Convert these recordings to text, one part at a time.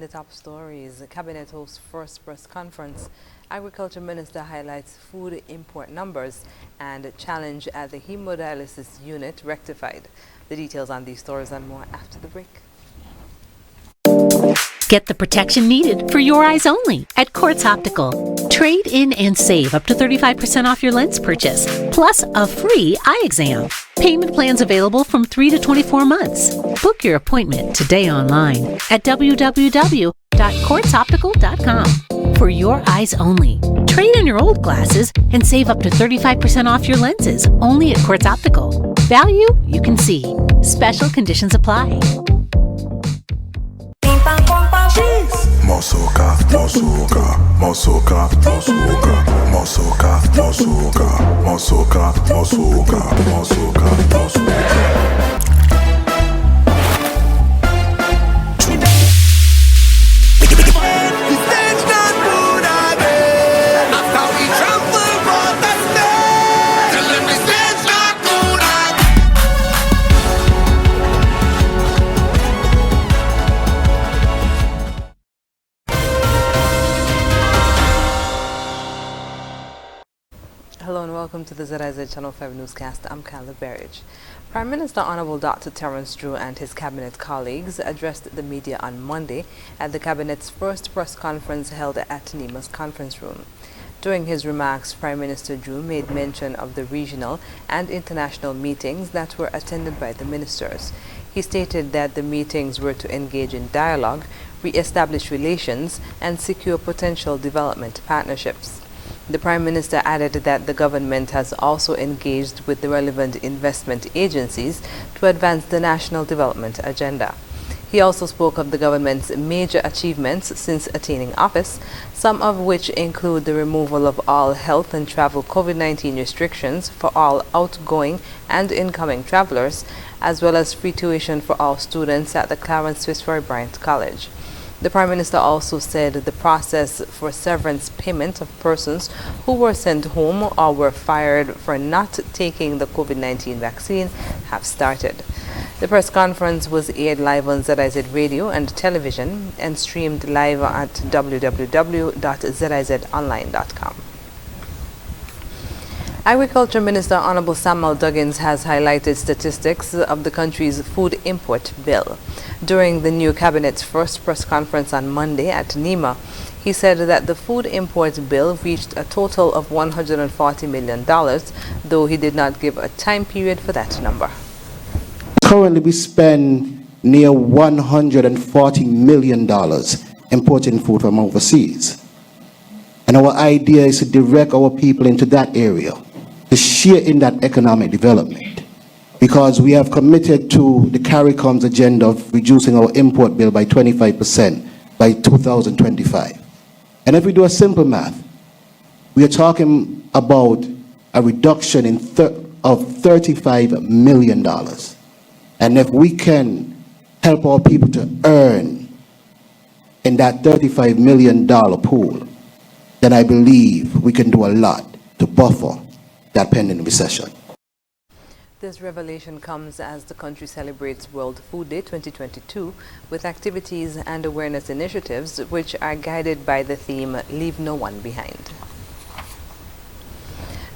the top stories, the Cabinet hosts first press conference. Agriculture Minister highlights food import numbers and challenge at the hemodialysis unit rectified. The details on these stories and more after the break. Get the protection needed for your eyes only at Quartz Optical. Trade in and save up to 35% off your lens purchase, plus a free eye exam. Payment plans available from 3 to 24 months. Book your appointment today online at www.quartzoptical.com. For your eyes only. Trade in your old glasses and save up to 35% off your lenses only at Quartz Optical. Value you can see. Special conditions apply. Mosoka, mosoka, mosoka, mosoka, mosoka, mosoka, mosoka, mosoka, mosoka, mosoka. Hello and welcome to the ZIZ Channel 5 newscast. I'm Kyla Berridge. Prime Minister Honorable Dr. Terence Drew and his cabinet colleagues addressed the media on Monday at the cabinet's first press conference held at NEMA's conference room. During his remarks, Prime Minister Drew made mention of the regional and international meetings that were attended by the ministers. He stated that the meetings were to engage in dialogue, re-establish relations, and secure potential development partnerships. The Prime Minister added that the government has also engaged with the relevant investment agencies to advance the national development agenda. He also spoke of the government's major achievements since attaining office, some of which include the removal of all health and travel COVID-19 restrictions for all outgoing and incoming travelers, as well as free tuition for all students at the Clarence Fitzroy Bryant College. The Prime Minister also said the process for severance payment of persons who were sent home or were fired for not taking the COVID-19 vaccine have started. The press conference was aired live on ZIZ radio and television and streamed live at www.zizonline.com. Agriculture Minister Honorable Samuel Duggins has highlighted statistics of the country's food import bill. During the new cabinet's first press conference on Monday at NEMA, he said that the food import bill reached a total of $140 million, though he did not give a time period for that number. Currently, we spend near $140 million importing food from overseas. And our idea is to direct our people into that area, to share in that economic development, because we have committed to the CARICOM's agenda of reducing our import bill by 25% by 2025. And if we do a simple math, we are talking about a reduction of $35 million. And if we can help our people to earn in that $35 million pool, then I believe we can do a lot to buffer that pending recession. This revelation comes as the country celebrates World Food Day 2022 with activities and awareness initiatives which are guided by the theme Leave No One Behind.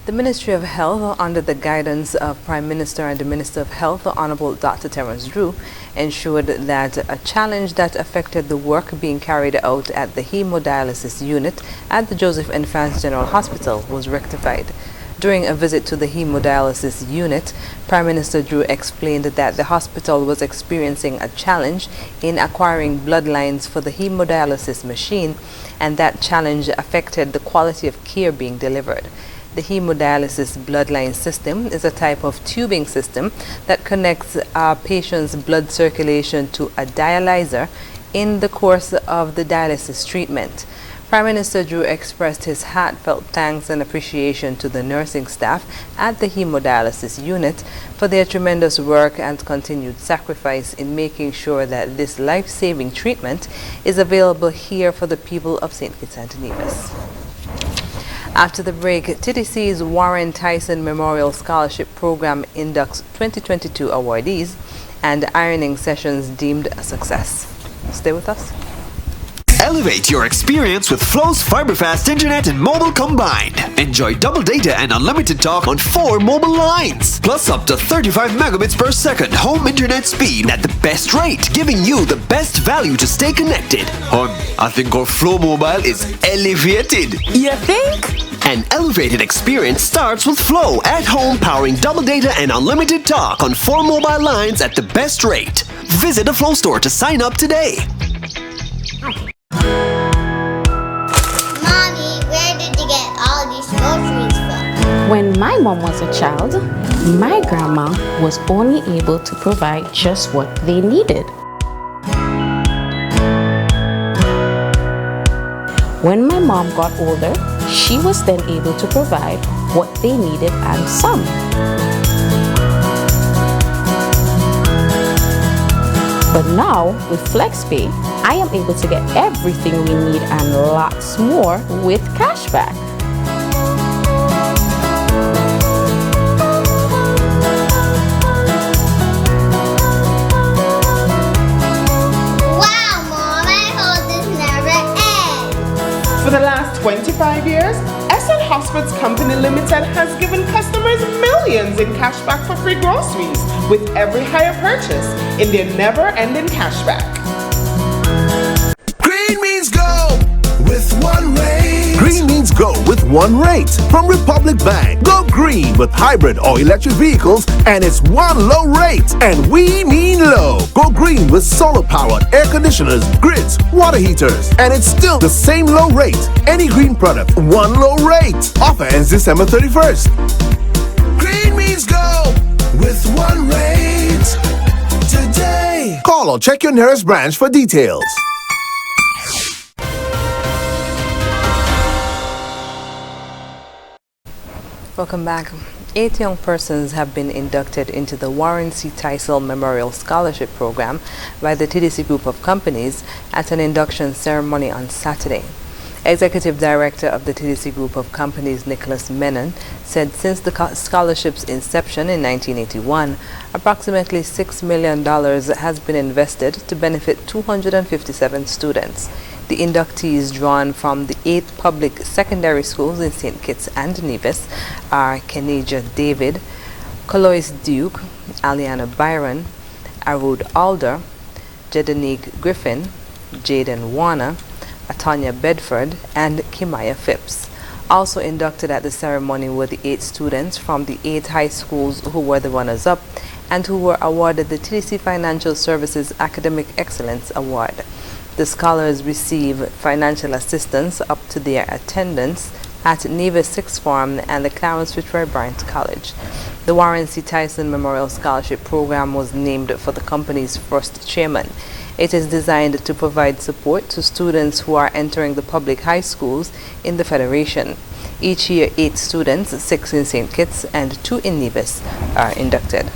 The Ministry of Health, under the guidance of Prime Minister and the Minister of Health, Honorable Dr. Terence Drew, ensured that a challenge that affected the work being carried out at the hemodialysis unit at the Joseph N. France General Hospital was rectified. During a visit to the hemodialysis unit, Prime Minister Drew explained that the hospital was experiencing a challenge in acquiring bloodlines for the hemodialysis machine, and that challenge affected the quality of care being delivered. The hemodialysis bloodline system is a type of tubing system that connects a patient's blood circulation to a dialyzer in the course of the dialysis treatment. Prime Minister Drew expressed his heartfelt thanks and appreciation to the nursing staff at the hemodialysis unit for their tremendous work and continued sacrifice in making sure that this life-saving treatment is available here for the people of St. Kitts and Nevis. After the break, TTC's Warren Tyson Memorial Scholarship Program inducts 2022 awardees and ironing sessions deemed a success. Stay with us. Elevate your experience with Flow's fiber-fast internet and mobile combined. Enjoy double data and unlimited talk on 4 mobile lines, plus up to 35 megabits per second home internet speed at the best rate, giving you the best value to stay connected. I think our Flow Mobile is elevated. You think? An elevated experience starts with Flow at home, powering double data and unlimited talk on 4 mobile lines at the best rate. Visit a Flow store to sign up today. Mommy, where did you get all these groceries from? When my mom was a child, my grandma was only able to provide just what they needed. When my mom got older, she was then able to provide what they needed and some. But now, with FlexPay, I am able to get everything we need and lots more with cashback. Wow, Mom, I hope this never ends. For the last 25 years, SL Hospital's Company Limited has given customers millions in cashback for free groceries with every hire purchase in their never-ending cashback. Green means go with one rate. Green means go with one rate. From Republic Bank, go green with hybrid or electric vehicles and it's one low rate. And we mean low. Go green with solar-powered air conditioners, grids, water heaters. And it's still the same low rate. Any green product, one low rate. Offer ends December 31st. Green means go with one rate today. Call or check your nearest branch for details. Welcome back. 8 young persons have been inducted into the Warren C. Teisel Memorial Scholarship Program by the TDC Group of Companies at an induction ceremony on Saturday. Executive Director of the TDC Group of Companies, Nicholas Menon, said since the scholarship's inception in 1981, approximately $6 million has been invested to benefit 257 students. The inductees drawn from the 8 public secondary schools in St. Kitts and Nevis are Kenija David, Colois Duke, Aliana Byron, Arud Alder, Jedanique Griffin, Jaden Warner, Atanya Bedford, and Kimaya Phipps. Also inducted at the ceremony were the 8 students from the 8 high schools who were the runners-up and who were awarded the TDC Financial Services Academic Excellence Award. The scholars receive financial assistance up to their attendance at Nevis Sixth Form and the Clarence Fitzroy Bryant College. The Warren C. Tyson Memorial Scholarship Program was named for the company's first chairman. It is designed to provide support to students who are entering the public high schools in the Federation. Each year, 8 students, 6 in St. Kitts and 2 in Nevis, are inducted.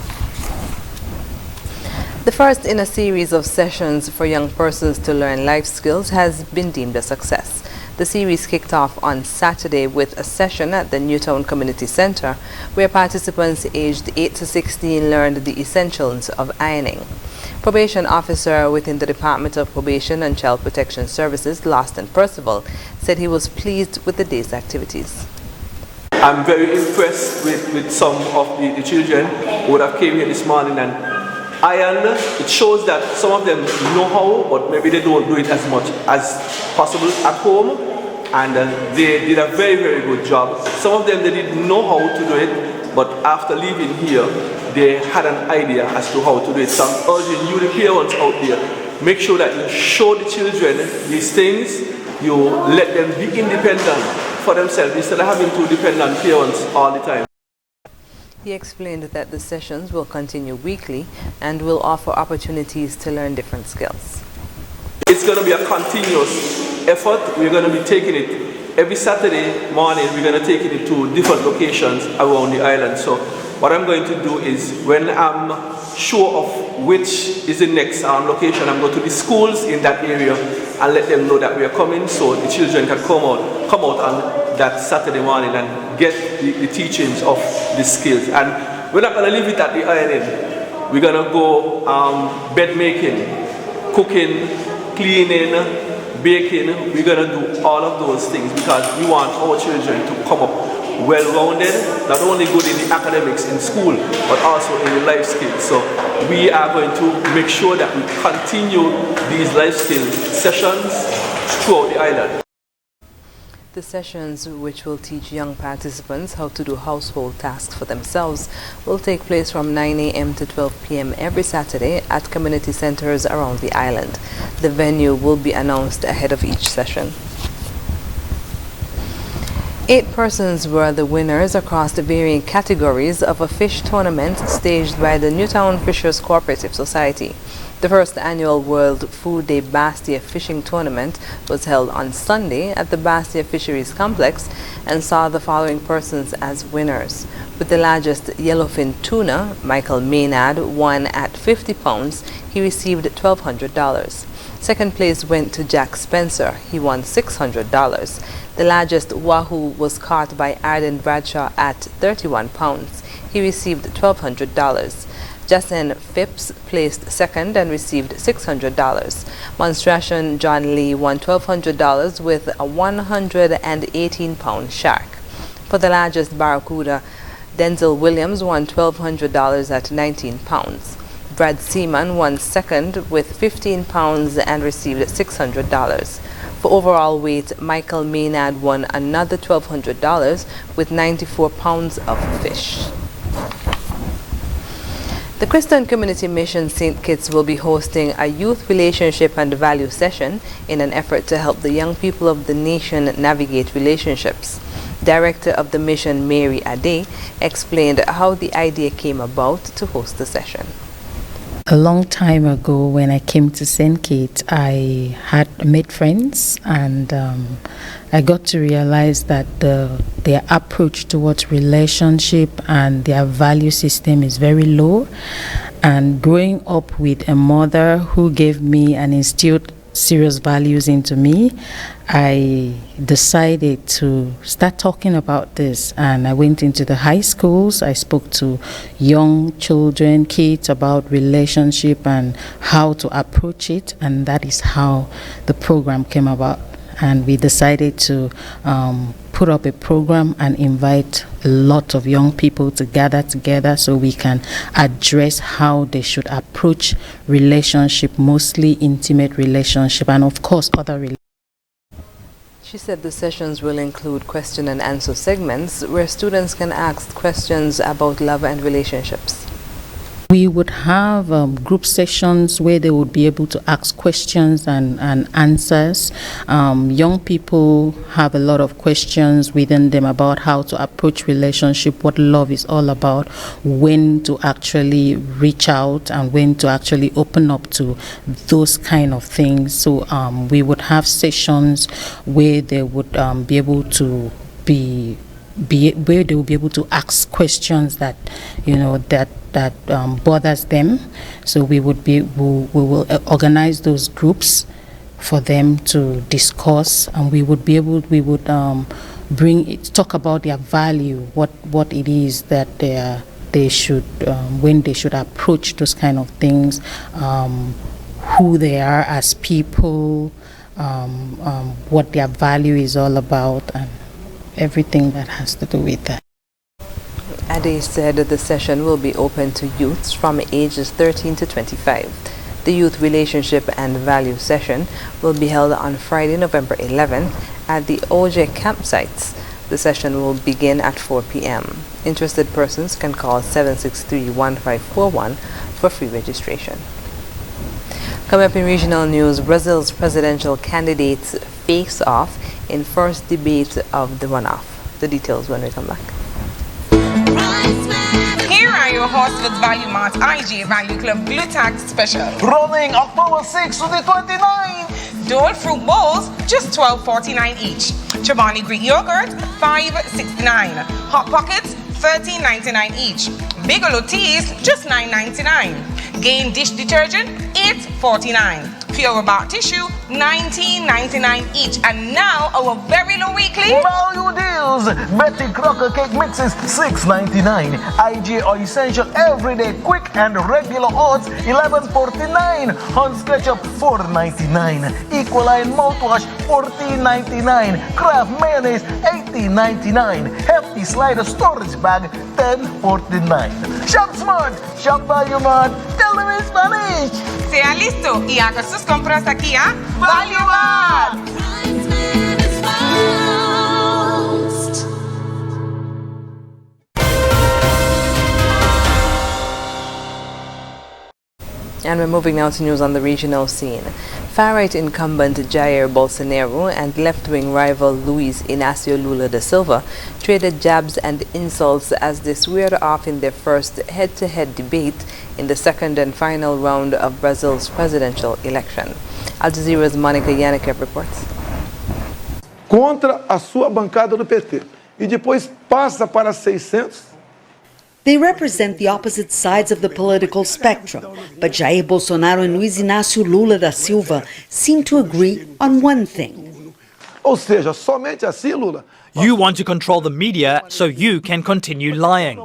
The first in a series of sessions for young persons to learn life skills has been deemed a success. The series kicked off on Saturday with a session at the Newtown Community Center where participants aged 8 to 16 learned the essentials of ironing. Probation officer within the Department of Probation and Child Protection Services, Lawson Percival, said he was pleased with the day's activities. I'm very impressed with some of the children who would have came here this morning and iron. It shows that some of them know how, but maybe they don't do it as much as possible at home, and they did a very, very good job. Some of them, they didn't know how to do it, but after leaving here, they had an idea as to how to do it. So I'm urging you, the parents out there, make sure that you show the children these things, you let them be independent for themselves instead of having to depend on parents all the time. He explained that the sessions will continue weekly and will offer opportunities to learn different skills. It's going to be a continuous effort. We're going to be taking it every Saturday morning. We're going to take it to different locations around the island. So what I'm going to do is, when I'm sure of which is the next location, I'm going to the schools in that area and let them know that we are coming, so the children can come out on that Saturday morning and get the teachings of the skills. And we're not going to leave it at the ironing. We're going to go bed making, cooking, cleaning, baking, we're going to do all of those things because we want our children to come up well-rounded, not only good in the academics in school, but also in the life skills. So we are going to make sure that we continue these life skill sessions throughout the island. The sessions, which will teach young participants how to do household tasks for themselves, will take place from 9 a.m. to 12 p.m. every Saturday at community centers around the island. The venue will be announced ahead of each session. 8 persons were the winners across the varying categories of a fish tournament staged by the Newtown Fishers Cooperative Society. The first annual World Food Day Bastia Fishing Tournament was held on Sunday at the Bastia Fisheries Complex and saw the following persons as winners. With the largest yellowfin tuna, Michael Maynard won at 50 pounds. He received $1,200. Second place went to Jack Spencer. He won $600. The largest wahoo was caught by Arden Bradshaw at 31 pounds. He received $1,200. Jason Phipps placed second and received $600. Monstration John Lee won $1,200 with a 118-pound shark. For the largest barracuda, Denzel Williams won $1,200 at 19 pounds. Brad Seaman won second with 15 pounds and received $600. For overall weight, Michael Maynard won another $1,200 with 94 pounds of fish. The Christian Community Mission St. Kitts will be hosting a youth relationship and value session in an effort to help the young people of the nation navigate relationships. Director of the mission, Mary Ade, explained how the idea came about to host the session. A long time ago, when I came to St. Kitts, I had made friends, and I got to realize that their approach towards relationship and their value system is very low. And growing up with a mother who gave me and instilled serious values into me, I decided to start talking about this, and I went into the high schools. I spoke to young children, kids, about relationship and how to approach it, and that is how the program came about. And we decided to put up a program and invite a lot of young people to gather together so we can address how they should approach relationship, mostly intimate relationship, and of course other relationships. She said the sessions will include question and answer segments where students can ask questions about love and relationships. We would have group sessions where they would be able to ask questions and answers. Young people have a lot of questions within them about how to approach relationship, what love is all about, when to actually reach out and when to actually open up to those kind of things. So we would have sessions where they would be able to where they will be able to ask questions that that bothers them. So we will organize those groups for them to discuss, and we would talk about their value, what it is that they should when they should approach those kind of things, who they are as people, what their value is all about, and everything that has to do with that. Ade said the session will be open to youths from ages 13 to 25. The Youth Relationship and Value session will be held on Friday, November 11 at the OJ campsites. The session will begin at 4 p.m. Interested persons can call 763-1541 for free registration. Coming up in regional news, Brazil's presidential candidates face off in first debate of the runoff. The details when we come back. Here are your Horsford's Value Mart IG Value Club Glutax Special. Rolling October 6 to the 29th. Dole fruit bowls, just $12.49 each. Chobani Greek yogurt, $5.69. Hot Pockets, $13.99 each. Bigelow teas, just $9.99. Gain dish detergent, $8.49. Pure Bark Tissue, $19.99 each. And now our very low weekly value deals. Betty Crocker cake mixes $6.99. IG or Essential Everyday Quick and Regular Oats $11.49. Hunt's Ketchup $4.99. Equaline Mouthwash $14.99. Kraft Mayonnaise $18.99. Hefty Slider Storage Bag $10.49. Shop Smart, Shop Value Mart. Tell them in Spanish. Sea listo y haga sus compras aquí a Value Mart. And we're moving now to news on the regional scene. Far-right incumbent Jair Bolsonaro and left-wing rival Luiz Inácio Lula da Silva traded jabs and insults as they squared off in their first head-to-head debate in the second and final round of Brazil's presidential election. Al Jazeera's Monica Yanikev reports. Contra a sua bancada do PT e depois passa para 600. They represent the opposite sides of the political spectrum, but Jair Bolsonaro and Luiz Inácio Lula da Silva seem to agree on one thing. Ou seja, somente assim, Lula. You want to control the media so you can continue lying.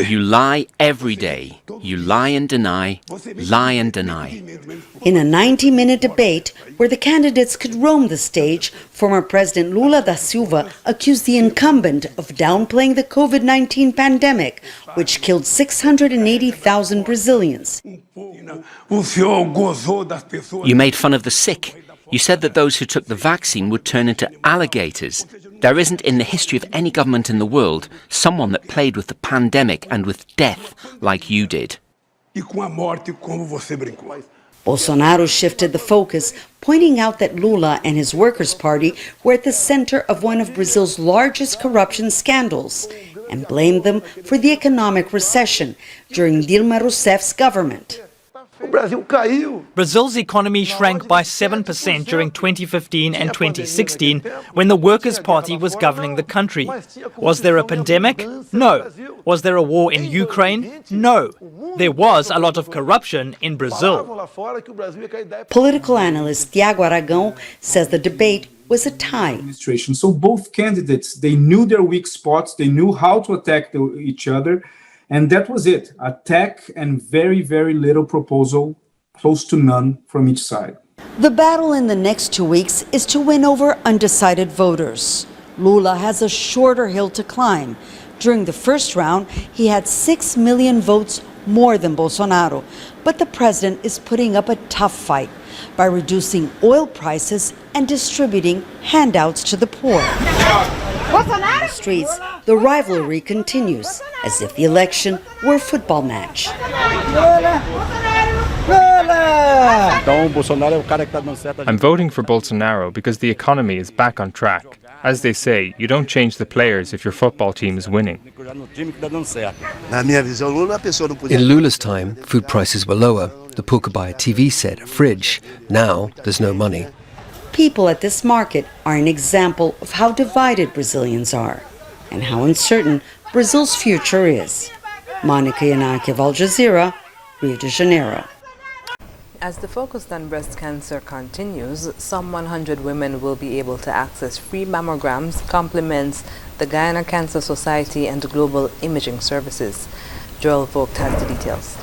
You lie every day. You lie and deny, lie and deny. In a 90-minute debate where the candidates could roam the stage, former President Lula da Silva accused the incumbent of downplaying the COVID-19 pandemic, which killed 680,000 Brazilians. You made fun of the sick. You said that those who took the vaccine would turn into alligators. There isn't in the history of any government in the world someone that played with the pandemic and with death like you did. Bolsonaro shifted the focus, pointing out that Lula and his Workers' Party were at the center of one of Brazil's largest corruption scandals, and blamed them for the economic recession during Dilma Rousseff's government. Brazil's economy shrank by 7% during 2015 and 2016 when the Workers' Party was governing the country. Was there a pandemic? No. Was there a war in Ukraine? No. There was a lot of corruption in Brazil. Political analyst Tiago Aragão says the debate was a tie. So both candidates, they knew their weak spots, they knew how to attack each other. And that was it. Attack and very, very little proposal, close to none from each side. The battle in the next 2 weeks is to win over undecided voters. Lula has a shorter hill to climb. During the first round, he had 6 million votes more than Bolsonaro. But the president is putting up a tough fight by reducing oil prices and distributing handouts to the poor. On the streets, the rivalry continues, as if the election were a football match. I'm voting for Bolsonaro because the economy is back on track. As they say, you don't change the players if your football team is winning. In Lula's time, food prices were lower. The poor could buy a TV set, a fridge. Now, there's no money. People at this market are an example of how divided Brazilians are and how uncertain Brazil's future is. Monica Yanikev, Al Jazeera, Rio de Janeiro. As the focus on breast cancer continues, some 100 women will be able to access free mammograms, complements the Guyana Cancer Society and global imaging services. Joel Vogt has the details.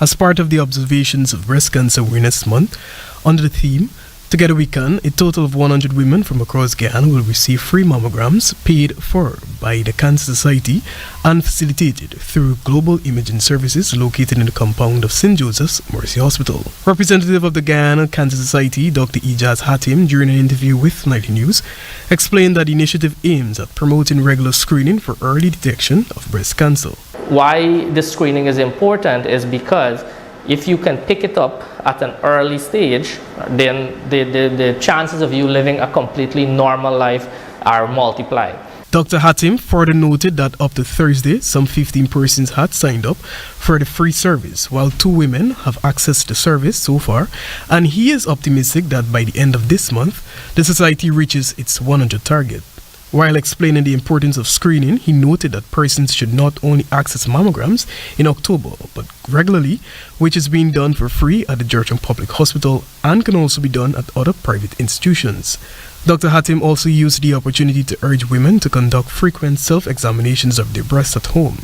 As part of the observations of Breast Cancer Awareness Month, under the theme, Together We Can, a total of 100 women from across Guyana will receive free mammograms paid for by the Cancer Society and facilitated through global imaging services located in the compound of St. Joseph's Mercy Hospital. Representative of the Guyana Cancer Society, Dr. Ijaz Hatim, during an interview with Nightly News, explained that the initiative aims at promoting regular screening for early detection of breast cancer. Why this screening is important is because if you can pick it up at an early stage, then the chances of you living a completely normal life are multiplied. Dr. Hatim further noted that up to Thursday, some 15 persons had signed up for the free service, while 2 women have accessed the service so far, and he is optimistic that by the end of this month, the society reaches its 100 target. While explaining the importance of screening, he noted that persons should not only access mammograms in October, but regularly, which is being done for free at the Georgetown Public Hospital and can also be done at other private institutions. Dr. Hatim also used the opportunity to urge women to conduct frequent self-examinations of their breasts at home.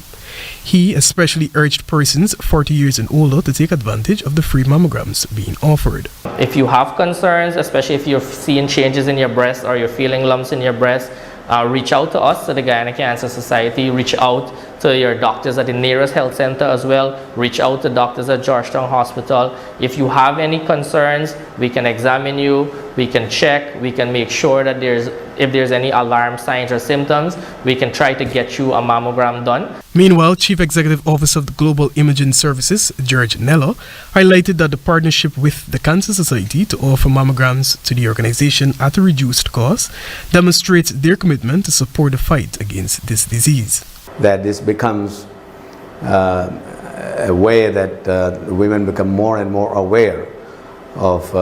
He especially urged persons 40 years and older to take advantage of the free mammograms being offered. If you have concerns, especially if you're seeing changes in your breast or you're feeling lumps in your breast, reach out to us at the Guyana Cancer Society, reach out to your doctors at the nearest health center as well, reach out to doctors at Georgetown Hospital. If you have any concerns, we can examine you, we can check, we can make sure that if there's any alarm signs or symptoms, we can try to get you a mammogram done. Meanwhile, Chief Executive Officer of the Global Imaging Services, George Nello, highlighted that the partnership with the Cancer Society to offer mammograms to the organization at a reduced cost demonstrates their commitment to support the fight against this disease. That this becomes a way that women become more and more aware of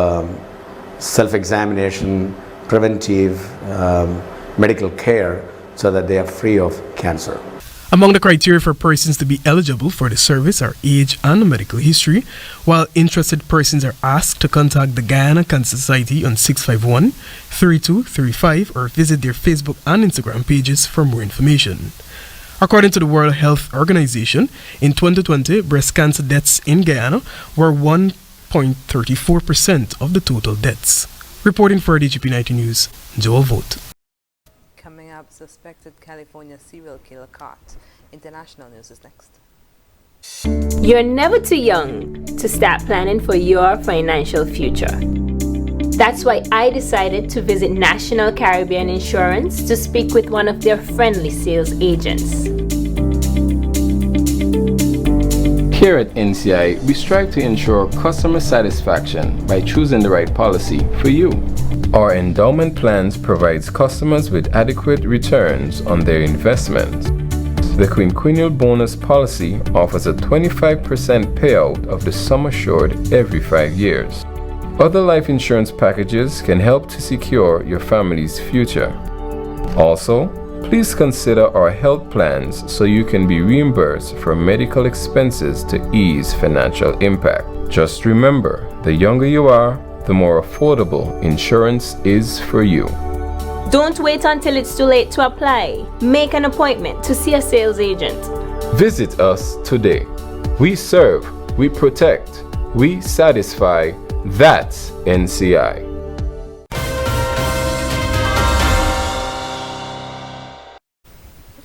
self-examination, preventive medical care, so that they are free of cancer. Among the criteria for persons to be eligible for the service are age and medical history, while interested persons are asked to contact the Guyana Cancer Society on 651-3235 or visit their Facebook and Instagram pages for more information. According to the World Health Organization, in 2020, breast cancer deaths in Guyana were 1.34% of the total deaths. Reporting for DGP 90 News, Joel Vogt. Coming up, suspected California serial killer caught. International news is next. You're never too young to start planning for your financial future. That's why I decided to visit National Caribbean Insurance to speak with one of their friendly sales agents. Here at NCI, we strive to ensure customer satisfaction by choosing the right policy for you. Our endowment plans provides customers with adequate returns on their investments. The quinquennial bonus policy offers a 25% payout of the sum assured every 5 years. Other life insurance packages can help to secure your family's future. Also, please consider our health plans so you can be reimbursed for medical expenses to ease financial impact. Just remember, the younger you are, the more affordable insurance is for you. Don't wait until it's too late to apply. Make an appointment to see a sales agent. Visit us today. We serve, we protect, we satisfy. That's NCI.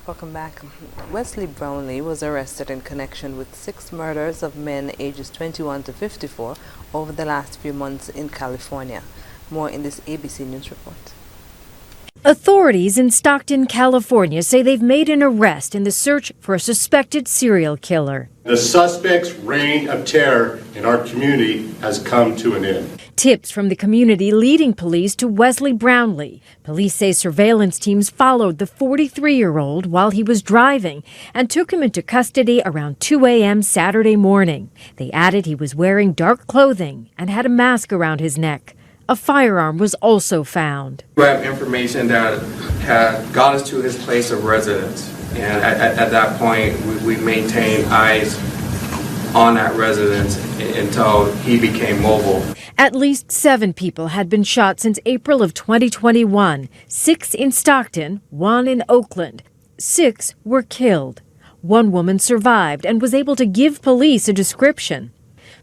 Welcome back. Wesley Brownlee was arrested in connection with 6 murders of men ages 21 to 54 over the last few months in California. More in this ABC News report. Authorities in Stockton, California say they've made an arrest in the search for a suspected serial killer. The suspect's reign of terror in our community has come to an end. Tips from the community leading police to Wesley Brownlee. Police say surveillance teams followed the 43-year-old while he was driving and took him into custody around 2 a.m. Saturday morning. They added he was wearing dark clothing and had a mask around his neck. A firearm was also found. We have information that had got us to his place of residence. And at that point, we maintained eyes on that residence until he became mobile. At least 7 people had been shot since April of 2021. 6 in Stockton, 1 in Oakland. 6 were killed. 1 woman survived and was able to give police a description.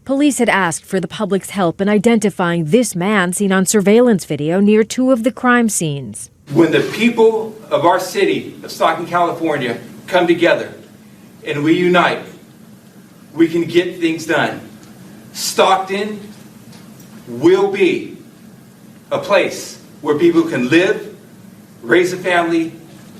Police had asked for the public's help in identifying this man seen on surveillance video near 2 of the crime scenes. When the people of our city of Stockton, California come together and we unite, we can get things done. Stockton will be a place where people can live, raise a family,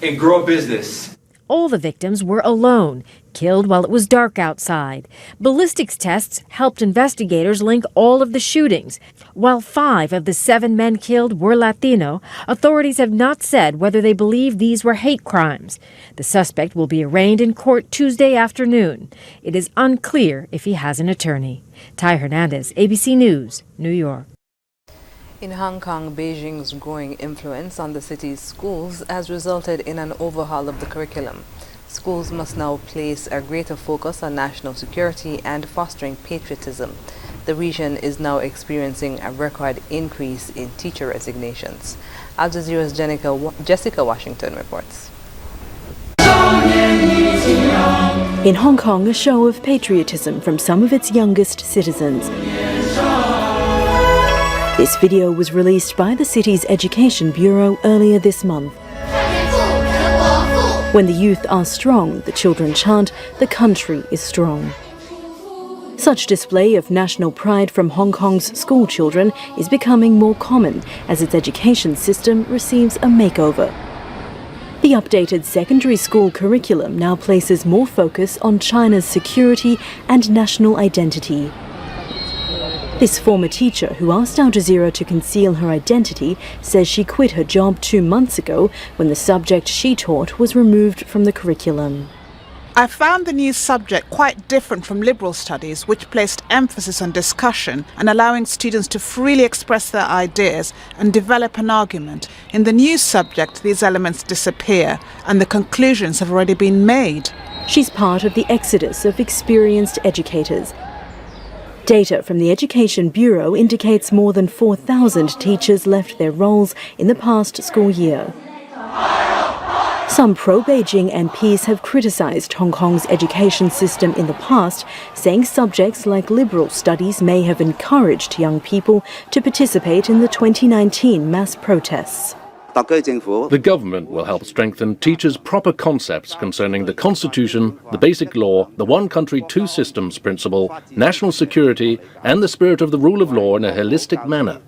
and grow a business. All the victims were alone, killed while it was dark outside. Ballistics tests helped investigators link all of the shootings. While 5 of the 7 men killed were Latino, authorities have not said whether they believe these were hate crimes. The suspect will be arraigned in court Tuesday afternoon. It is unclear if he has an attorney. Ty Hernandez, ABC News, New York. In Hong Kong, Beijing's growing influence on the city's schools has resulted in an overhaul of the curriculum. Schools must now place a greater focus on national security and fostering patriotism. The region is now experiencing a record increase in teacher resignations. Al Jazeera's Jessica Washington reports. In Hong Kong, a show of patriotism from some of its youngest citizens. This video was released by the city's Education Bureau earlier this month. When the youth are strong, the children chant, "The country is strong." Such display of national pride from Hong Kong's school children is becoming more common as its education system receives a makeover. The updated secondary school curriculum now places more focus on China's security and national identity. This former teacher, who asked Al Jazeera to conceal her identity, says she quit her job 2 months ago when the subject she taught was removed from the curriculum. I found the new subject quite different from liberal studies, which placed emphasis on discussion and allowing students to freely express their ideas and develop an argument. In the new subject, these elements disappear and the conclusions have already been made. She's part of the exodus of experienced educators. Data from the Education Bureau indicates more than 4,000 teachers left their roles in the past school year. Some pro-Beijing MPs have criticised Hong Kong's education system in the past, saying subjects like liberal studies may have encouraged young people to participate in the 2019 mass protests. The government will help strengthen teachers' proper concepts concerning the Constitution, the Basic Law, the One Country, Two Systems principle, national security, and the spirit of the rule of law in a holistic manner.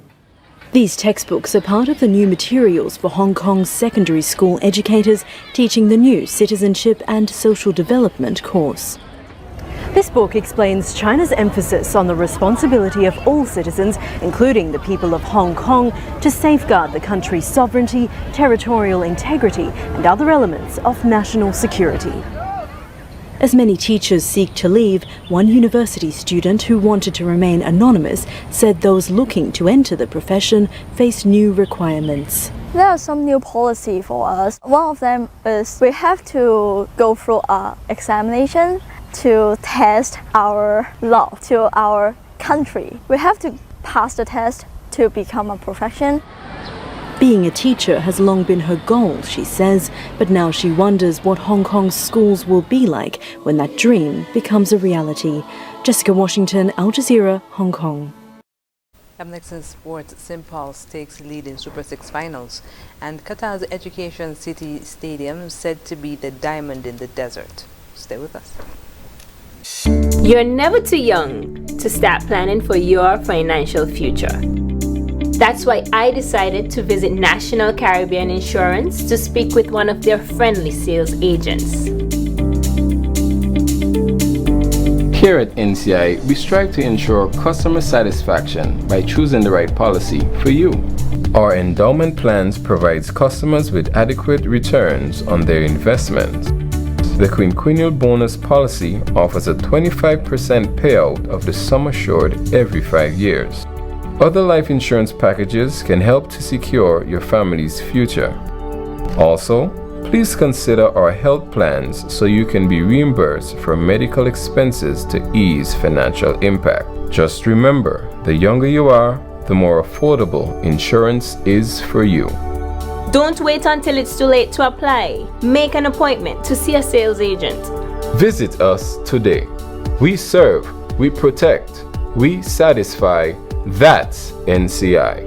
These textbooks are part of the new materials for Hong Kong's secondary school educators teaching the new Citizenship and Social Development course. This book explains China's emphasis on the responsibility of all citizens, including the people of Hong Kong, to safeguard the country's sovereignty, territorial integrity, and other elements of national security. As many teachers seek to leave, one university student who wanted to remain anonymous said those looking to enter the profession face new requirements. There are some new policy for us. One of them is we have to go through an examination to test our love to our country. We have to pass the test to become a profession. Being a teacher has long been her goal, she says, but now she wonders what Hong Kong's schools will be like when that dream becomes a reality. Jessica Washington, Al Jazeera, Hong Kong. Up next in sports, St. Paul's takes lead in Super 6 finals, and Qatar's Education City Stadium said to be the diamond in the desert. Stay with us. You're never too young to start planning for your financial future. That's why I decided to visit National Caribbean Insurance to speak with one of their friendly sales agents. Here at NCI, we strive to ensure customer satisfaction by choosing the right policy for you. Our endowment plans provides customers with adequate returns on their investments. The quinquennial bonus policy offers a 25% payout of the sum assured every 5 years. Other life insurance packages can help to secure your family's future. Also, please consider our health plans so you can be reimbursed for medical expenses to ease financial impact. Just remember, the younger you are, the more affordable insurance is for you. Don't wait until it's too late to apply. Make an appointment to see a sales agent. Visit us today. We serve, we protect, we satisfy. That's NCI.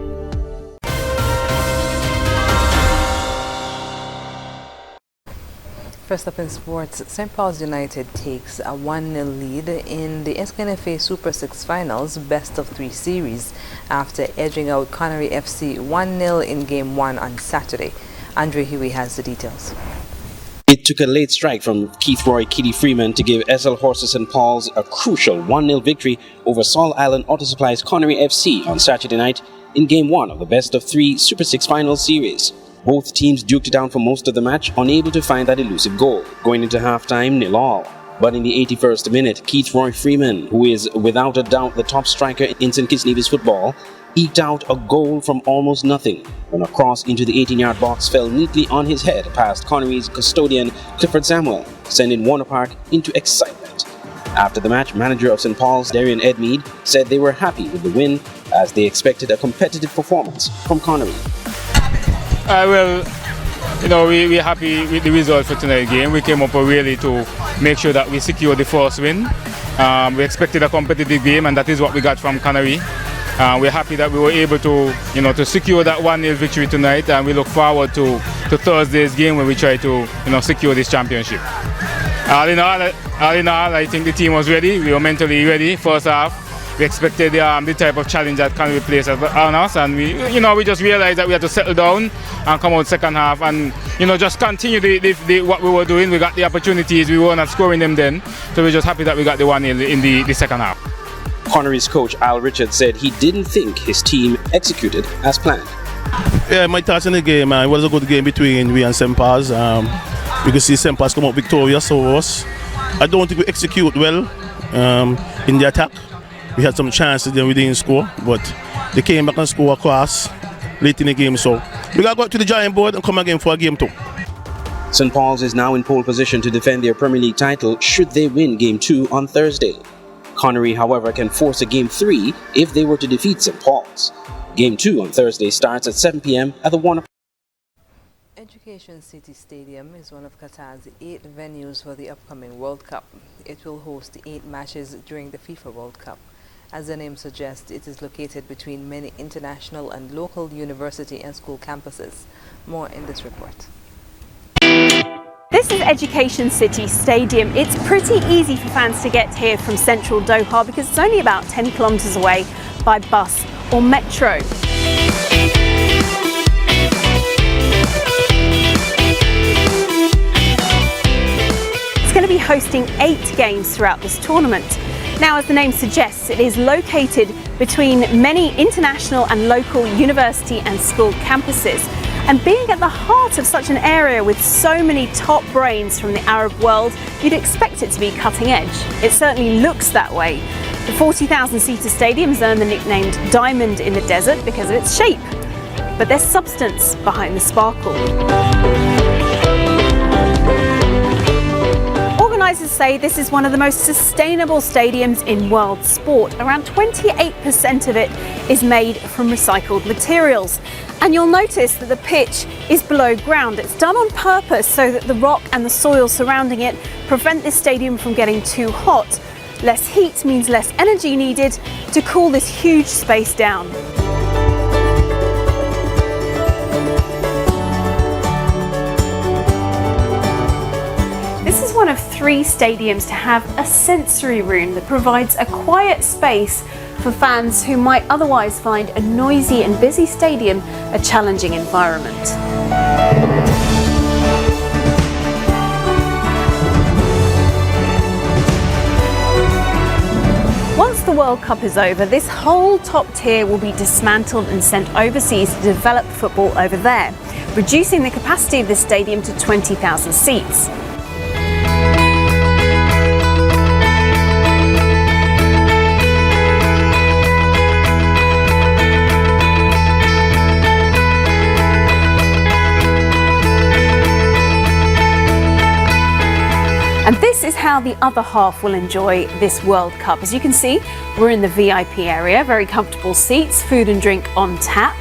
First up in sports, St. Paul's United takes a 1-0 lead in the SKNFA Super 6 Finals Best of 3 series after edging out Connery FC 1-0 in Game 1 on Saturday. Andre Huey has the details. It took a late strike from Keith Roy Kitty Freeman to give SL Horses St. Paul's a crucial 1-0 victory over Saul Island Auto Supply's Connery FC on Saturday night in Game 1 of the Best of 3 Super 6 Final Series. Both teams duked it down for most of the match, unable to find that elusive goal, going into halftime 0-0. But in the 81st minute, Keith Roy Freeman, who is without a doubt the top striker in St. Kitts Nevis football, eked out a goal from almost nothing when a cross into the 18-yard box fell neatly on his head past Connery's custodian Clifford Samuel, sending Warner Park into excitement. After the match, manager of St. Paul's, Darian Edmeade, said they were happy with the win as they expected a competitive performance from Connery. We're happy with the result for tonight's game. We came up really to make sure that we secure the first win. We expected a competitive game, and that is what we got from Connery. We're happy that we were able to secure that 1-0 victory tonight, and we look forward to Thursday's game when we try to secure this championship. All in all, I think the team was ready. We were mentally ready. First half, we expected the type of challenge that Connery placed on us, and we just realized that we had to settle down and come out second half and just continue what we were doing. We got the opportunities. We were not scoring them then, so we're just happy that we got the 1-0 in the second half. Connery's coach Al Richards said he didn't think his team executed as planned. Yeah, my thoughts on the game, it was a good game between we and St. Paul's. You can see St. Paul's come up victorious over us. I don't think we execute well in the attack. We had some chances, then we didn't score, but they came back and scored across late in the game. So we got to go to the giant board and come again for a game 2. St. Paul's is now in pole position to defend their Premier League title should they win Game 2 on Thursday. Connery, however, can force a Game 3 if they were to defeat St. Paul's. Game 2 on Thursday starts at 7 p.m. at the Warner. Education City Stadium is one of Qatar's 8 venues for the upcoming World Cup. It will host 8 matches during the FIFA World Cup. As the name suggests, it is located between many international and local university and school campuses. More in this report. This is Education City Stadium. It's pretty easy for fans to get here from central Doha because it's only about 10 kilometers away by bus or metro. It's going to be hosting 8 games throughout this tournament. Now, as the name suggests, it is located between many international and local university and school campuses. And being at the heart of such an area with so many top brains from the Arab world, you'd expect it to be cutting edge. It certainly looks that way. The 40,000-seater stadium has earned the nickname Diamond in the Desert because of its shape. But there's substance behind the sparkle. Organisers say this is one of the most sustainable stadiums in world sport. Around 28% of it is made from recycled materials. And you'll notice that the pitch is below ground. It's done on purpose so that the rock and the soil surrounding it prevent this stadium from getting too hot. Less heat means less energy needed to cool this huge space down. This is one of 3 stadiums to have a sensory room that provides a quiet space for fans who might otherwise find a noisy and busy stadium a challenging environment. Once the World Cup is over, this whole top tier will be dismantled and sent overseas to develop football over there, reducing the capacity of this stadium to 20,000 seats. And this is how the other half will enjoy this World Cup. As you can see, we're in the VIP area, very comfortable seats, food and drink on tap.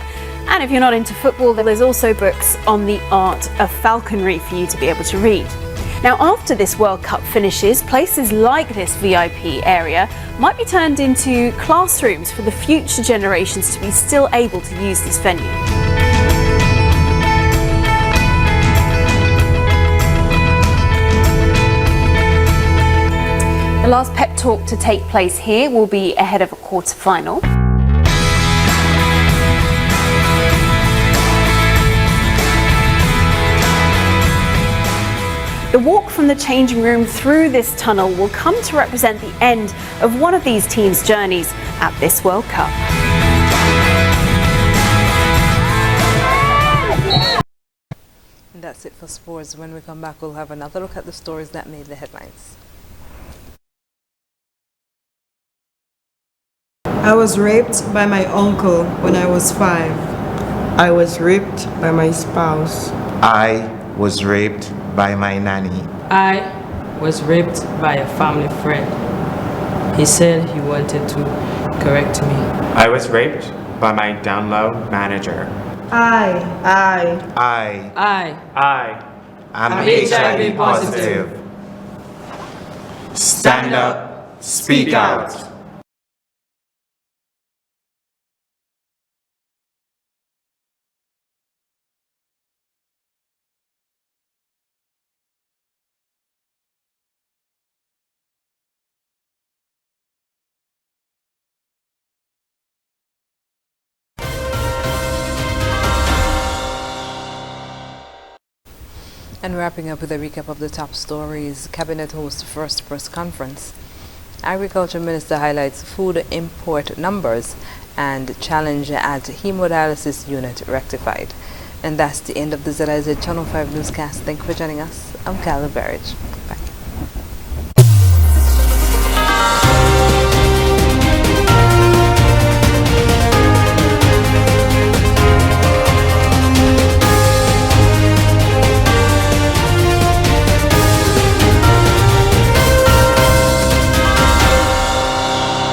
And if you're not into football, there's also books on the art of falconry for you to be able to read. Now, after this World Cup finishes, places like this VIP area might be turned into classrooms for the future generations to be still able to use this venue. The last pep talk to take place here will be ahead of a quarter-final. The walk from the changing room through this tunnel will come to represent the end of one of these teams' journeys at this World Cup. And that's it for sports. When we come back, we'll have another look at the stories that made the headlines. I was raped by my uncle when I was 5. I was raped by my spouse. I was raped by my nanny. I was raped by a family friend. He said he wanted to correct me. I was raped by my download manager. I am HIV positive. Stand up, speak out. And wrapping up with a recap of the top stories, Cabinet hosts first press conference. Agriculture Minister highlights food import numbers and challenge at hemodialysis unit rectified. And that's the end of the ZIZ Channel 5 newscast. Thank you for joining us. I'm Carla Berridge.